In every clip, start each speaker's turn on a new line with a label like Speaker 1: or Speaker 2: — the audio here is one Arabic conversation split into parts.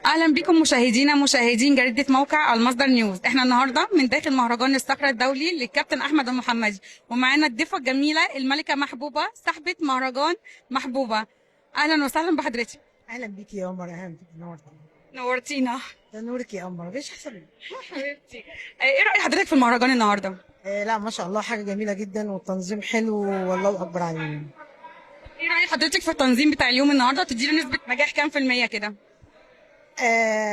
Speaker 1: اهلا بكم مشاهدينا مشاهدين جريده موقع المصدر نيوز. احنا النهارده من داخل مهرجان الصخره الدولي للكابتن احمد المحمدي، ومعانا الضيفه الجميله الملكه محبوبه صاحبه مهرجان محبوبه. اهلا وسهلا بحضرتك.
Speaker 2: اهلا بيكي يا قمر، اهلا بيكي، نورتي.
Speaker 1: نورتينا.
Speaker 2: ده نورك يا قمر، مفيش احسن منك.
Speaker 1: حبيبتي، ايه راي حضرتك في المهرجان النهارده؟
Speaker 2: لا ما شاء الله، حاجه جميله جدا والتنظيم حلو والله اكبر علينا.
Speaker 1: ايه راي حضرتك في التنظيم بتاع اليوم النهارده؟ تديله نسبه نجاح كام في الميه كده؟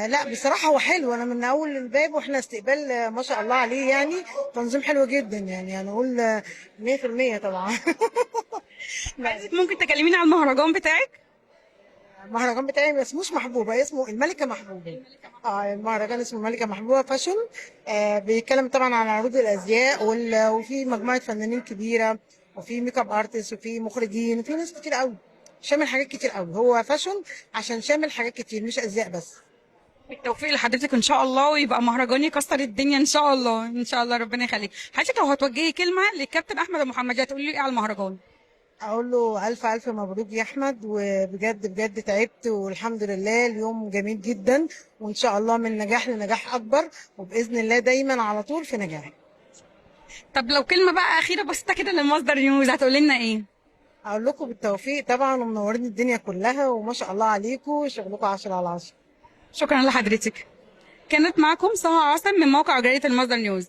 Speaker 2: لا بصراحه هو حلو، انا من اول الباب واحنا استقبال ما شاء الله عليه، يعني تنظيم حلو جدا، يعني هنقول 100% طبعا. لا،
Speaker 1: عايزك ممكن تكلميني عن المهرجان بتاعك؟
Speaker 2: المهرجان بتاعي ما اسموش محبوبه، اسمه الملكه محبوبه. المهرجان اسمه الملكه محبوبه فاشن. بيتكلم طبعا عن عروض الازياء وفي مجموعه فنانين كبيره، وفي ميك اب ارتست، وفي مخرجين، وفي ناس كتير قوي، شامل حاجات كتير قوي. هو فاشن عشان شامل حاجات كتير، مش ازياء بس.
Speaker 1: بالتوفيق لحضرتك ان شاء الله، ويبقى مهرجان يكسر الدنيا ان شاء الله ان شاء الله. ربنا يخليك. حضرتك لو هتوجهي كلمه للكابتن احمد المحمدي هتقولي له ايه على المهرجان؟
Speaker 2: اقول له الف الف مبروك يا احمد، وبجد بجد تعبت والحمد لله اليوم جميل جدا، وان شاء الله من نجاح لنجاح اكبر، وباذن الله دايما على طول في نجاح.
Speaker 1: طب لو كلمه بقى اخيره بسيطه كده للمصدر نيوز هتقولي لنا ايه؟
Speaker 2: اقول لكم بالتوفيق طبعا، ومنورين الدنيا كلها، وما شاء الله عليكم، شغلكم 10 على 10.
Speaker 1: شكرا لحضرتك. كانت معكم سهى عاصم من موقع جريدة المصدر نيوز.